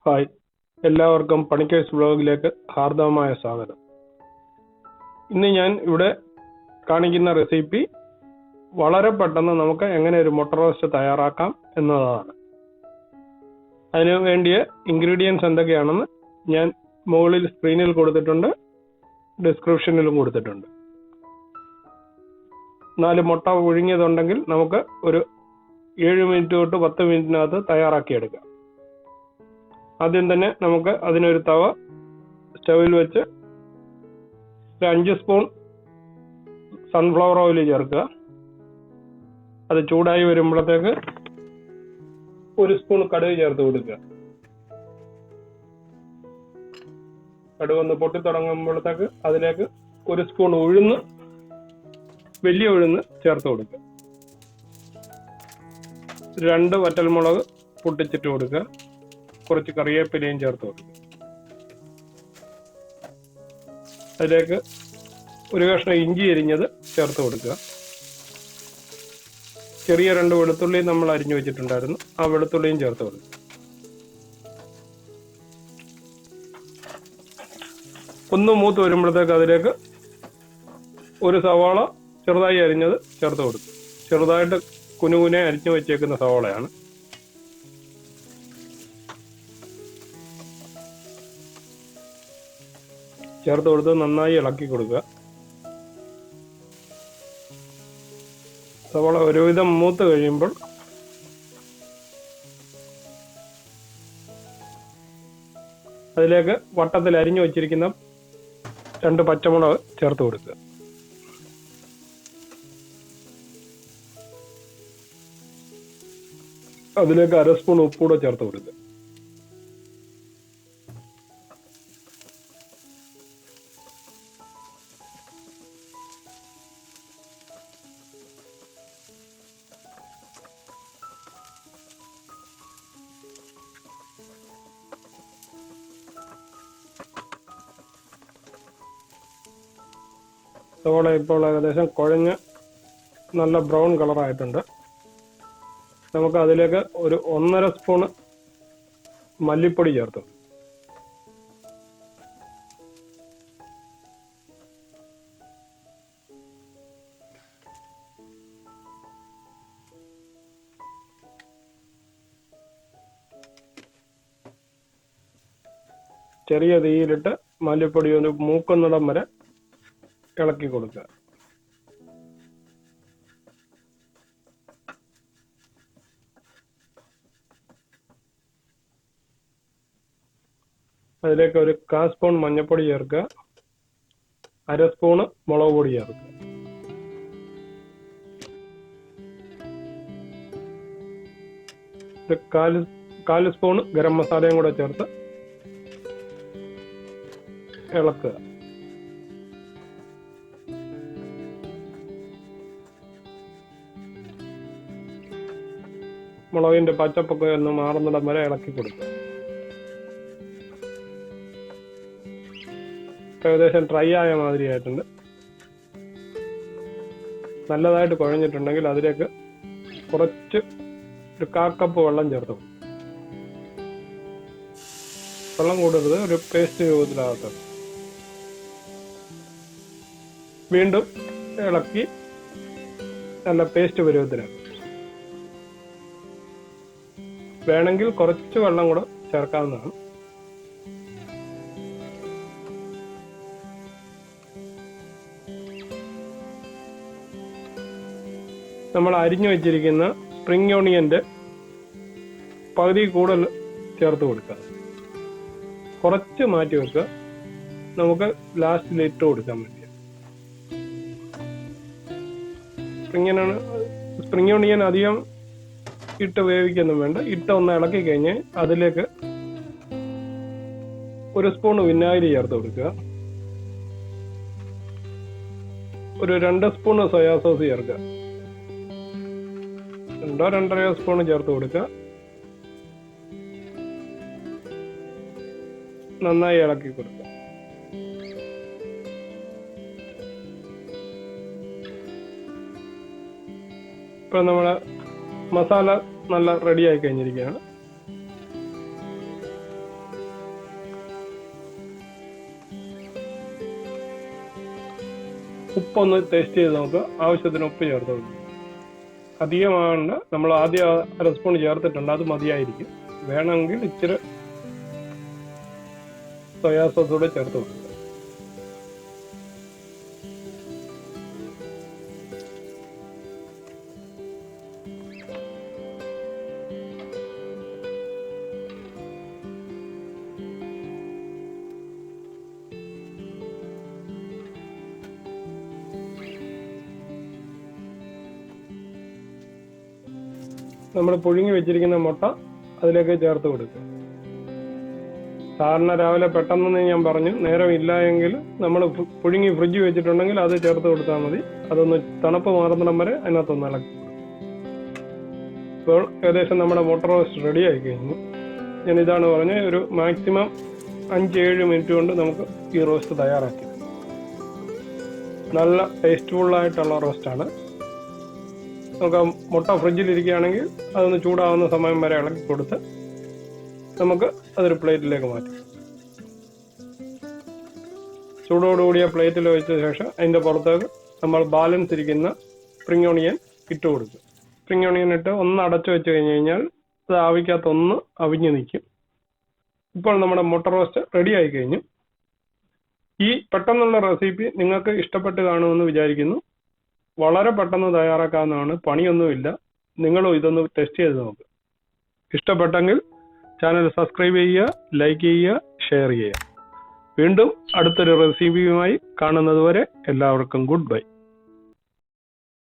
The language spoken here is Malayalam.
ഹായ്, എല്ലാവർക്കും പണിക്കേഴ്സ് വ്ലോഗിലേക്ക് ഹാർദവമായ സ്വാഗതം. ഇന്ന് ഞാൻ ഇവിടെ കാണിക്കുന്ന റെസിപ്പി വളരെ പെട്ടെന്ന് നമുക്ക് എങ്ങനെ ഒരു മുട്ട റോസ്റ്റ് തയ്യാറാക്കാം എന്നതാണ്. അതിന് വേണ്ടിയ ഇൻഗ്രീഡിയൻസ് എന്തൊക്കെയാണെന്ന് ഞാൻ മുകളിൽ സ്ക്രീനിൽ കൊടുത്തിട്ടുണ്ട്, ഡിസ്ക്രിപ്ഷനിലും കൊടുത്തിട്ടുണ്ട്. 4 മുട്ട പുഴുങ്ങിയതുണ്ടെങ്കിൽ നമുക്ക് ഒരു 7 മിനിറ്റ് തൊട്ട് 10 മിനിറ്റിനകത്ത് തയ്യാറാക്കിയെടുക്കാം. ആദ്യം തന്നെ നമുക്ക് അതിനൊരു തവ സ്റ്റവിൽ വെച്ച് 5 സ്പൂൺ സൺഫ്ലവർ ഓയിൽ ചേർക്കുക. അത് ചൂടായി വരുമ്പോഴത്തേക്ക് 1 സ്പൂൺ കടുക് ചേർത്ത് കൊടുക്കുക. കടുക് ഒന്ന് പൊട്ടിത്തുടങ്ങുമ്പോഴത്തേക്ക് അതിലേക്ക് 1 സ്പൂൺ ഉഴുന്ന്, വലിയ ഉഴുന്ന് ചേർത്ത് കൊടുക്കുക. 2 വറ്റൽമുളക് പൊട്ടിച്ചിട്ട് കൊടുക്കുക. കുറച്ച് കറിവേപ്പിലയും ചേർത്ത് കൊടുക്കുക. അതിലേക്ക് 1 കഷ്ണം ഇഞ്ചി അരിഞ്ഞത് ചേർത്ത് കൊടുക്കുക. ചെറിയ 2 വെളുത്തുള്ളി നമ്മൾ അരിഞ്ഞു വെച്ചിട്ടുണ്ടായിരുന്നു, ആ വെളുത്തുള്ളിയും ചേർത്ത് കൊടുക്കുക. ഒന്ന് മൂത്ത് വരുമ്പോഴത്തേക്ക് അതിലേക്ക് 1 സവാള ചെറുതായി അരിഞ്ഞത് ചേർത്ത് കൊടുക്കുക. ചെറുതായിട്ട് കുനുകുനെ അരിഞ്ഞു വെച്ചേക്കുന്ന സവാളയാണ്. ചേർത്ത് കൊടുത്ത് നന്നായി ഇളക്കി കൊടുക്കുക. സവാള ഒരുവിധം മൂത്ത് കഴിയുമ്പോൾ അതിലേക്ക് വട്ടത്തിൽ അരിഞ്ഞു വെച്ചിരിക്കുന്ന 2 പച്ചമുളക് ചേർത്ത് കൊടുക്കുക. അതിലേക്ക് 1/2 സ്പൂൺ ഉപ്പൂടെ ചേർത്ത് കൊടുക്കുക. സവാള ഇപ്പോൾ ഏകദേശം കുഴഞ്ഞ് നല്ല ബ്രൗൺ കളറായിട്ടുണ്ട്. നമുക്ക് അതിലേക്ക് ഒരു 1.5 സ്പൂണ് മല്ലിപ്പൊടി ചേർത്തു. ചെറിയ തീയിലിട്ട് മല്ലിപ്പൊടി ഒന്ന് മൂക്കുന്നിടം വരെ ഇളക്കി കൊടുക്കുക. അതിലേക്ക് ഒരു 1/4 സ്പൂൺ മഞ്ഞൾപ്പൊടി ചേർക്കുക. 1/2 സ്പൂണ് മുളക് പൊടി ചേർക്കുക. ഒരു 1/4 സ്പൂൺ ഗരം മസാലയും കൂടെ ചേർത്ത് ഇളക്കുക. മുളകിന്റെ പച്ചപ്പൊക്കെ ഒന്ന് മാറുന്നിടം വരെ ഇളക്കി കൊടുക്കുക. ഏകദേശം ഡ്രൈ ആയ മാതിരി ആയിട്ടുണ്ട്. നല്ലതായിട്ട് കുഴഞ്ഞിട്ടുണ്ടെങ്കിൽ അതിലേക്ക് കുറച്ച് ഒരു 1/4 കപ്പ് വെള്ളം ചേർത്ത് കൊടുക്കും. വെള്ളം കൂടരുത്, ഒരു പേസ്റ്റ് രൂപത്തിലാകത്തത്. വീണ്ടും ഇളക്കി നല്ല പേസ്റ്റ് പരുവത്തിലാക്കും. വേണമെങ്കിൽ കുറച്ച് വെള്ളം കൂടെ ചേർക്കാവുന്നതാണ്. നമ്മൾ അരിഞ്ഞു വെച്ചിരിക്കുന്ന സ്പ്രിംഗ് ഓണിയന്റെ പകുതി കൂടുതൽ ചേർത്ത് കൊടുക്കുക. കുറച്ച് മാറ്റി വെക്കുക, നമുക്ക് ലാസ്റ്റിൽ ഇട്ട് കൊടുക്കാൻ വേണ്ടി. സ്പ്രിംഗ് ഓണിയൻ അധികം ഇട്ട് വേവിക്കൊന്നും വേണ്ട. ഇട്ട് ഒന്ന് ഇളക്കി കഴിഞ്ഞ് അതിലേക്ക് 1 സ്പൂൺ വിനാഗിരി ചേർത്ത് കൊടുക്കുക. ഒരു 2 സ്പൂൺ സോയാ സോസ് ചേർക്കുക. 2-2.5 സ്പൂൺ ചേർത്ത് കൊടുക്കുക. നന്നായി ഇളക്കി കൊടുക്കുക. ഇപ്പൊ നമ്മുടെ മസാല നല്ല റെഡി ആയി കഴിഞ്ഞിരിക്കുകയാണ്. ഉപ്പൊന്ന് ടേസ്റ്റ് ചെയ്ത് നോക്കുക. ആവശ്യത്തിന് ഉപ്പ് ചേർത്ത് കൊടുക്കുക. അധികമാകണ്ട, നമ്മൾ ആദ്യം 1/2 സ്പൂൺ ചേർത്തിട്ടുണ്ട്, അത് മതിയായിരിക്കും. വേണമെങ്കിൽ ഇച്ചിരി സോയാ സോസ് കൂടെ ചേർത്ത് കൊടുക്കുക. നമ്മൾ പുഴുങ്ങി വെച്ചിരിക്കുന്ന മുട്ട അതിലേക്ക് ചേർത്ത് കൊടുക്കുക. സാധാരണ രാവിലെ പെട്ടെന്ന് ഞാൻ പറഞ്ഞു, നേരം ഇല്ല എങ്കിൽ നമ്മൾ പുഴുങ്ങി ഫ്രിഡ്ജ് വെച്ചിട്ടുണ്ടെങ്കിൽ അത് ചേർത്ത് കൊടുത്താൽ മതി. അതൊന്ന് തണുപ്പ് മാറുന്നിടം വരെ അതിനകത്തൊന്ന് ഇളക്കി. ഇപ്പോൾ ഏകദേശം നമ്മുടെ മുട്ട റോസ്റ്റ് റെഡി ആയി കഴിഞ്ഞു. ഞാൻ ഇതാണ് പറഞ്ഞത്, ഒരു മാക്സിമം 5-7 മിനിറ്റ് കൊണ്ട് നമുക്ക് ഈ റോസ്റ്റ് തയ്യാറാക്കി. നല്ല ടേസ്റ്റ്ഫുള്ളായിട്ടുള്ള റോസ്റ്റാണ്. നമുക്ക് മുട്ട ഫ്രിഡ്ജിലിരിക്കുകയാണെങ്കിൽ അതൊന്ന് ചൂടാവുന്ന സമയം വരെ ഇളക്കി കൊടുത്ത് നമുക്ക് അതൊരു പ്ലേറ്റിലേക്ക് മാറ്റാം. ചൂടോടുകൂടിയ പ്ലേറ്റിൽ വെച്ച ശേഷം അതിൻ്റെ പുറത്തേക്ക് നമ്മൾ ബാലൻസ് ഇരിക്കുന്ന സ്പ്രിംഗ് ഓണിയൻ ഇട്ട് കൊടുക്കും. സ്പ്രിംഗ് ഓണിയൻ ഇട്ട് ഒന്ന് അടച്ചു വെച്ച് കഴിഞ്ഞ് കഴിഞ്ഞാൽ അത് ആവിക്കകത്തൊന്ന് അവിഞ്ഞ് നിൽക്കും. ഇപ്പോൾ നമ്മുടെ മുട്ട റോസ്റ്റ് റെഡി ആയി കഴിഞ്ഞു. ഈ പെട്ടെന്നുള്ള റെസിപ്പി നിങ്ങൾക്ക് ഇഷ്ടപ്പെട്ട് കാണുമെന്ന് വിചാരിക്കുന്നു. വളരെ പെട്ടെന്ന് തയ്യാറാക്കാവുന്നതാണ്, പണിയൊന്നുമില്ല. നിങ്ങളും ഇതൊന്ന് ടെസ്റ്റ് ചെയ്ത് നോക്കുക. ഇഷ്ടപ്പെട്ടെങ്കിൽ ചാനൽ സബ്സ്ക്രൈബ് ചെയ്യുക, ലൈക്ക് ചെയ്യുക, ഷെയർ ചെയ്യുക. വീണ്ടും അടുത്തൊരു റെസിപ്പിയുമായി കാണുന്നത് വരെ എല്ലാവർക്കും ഗുഡ് ബൈ.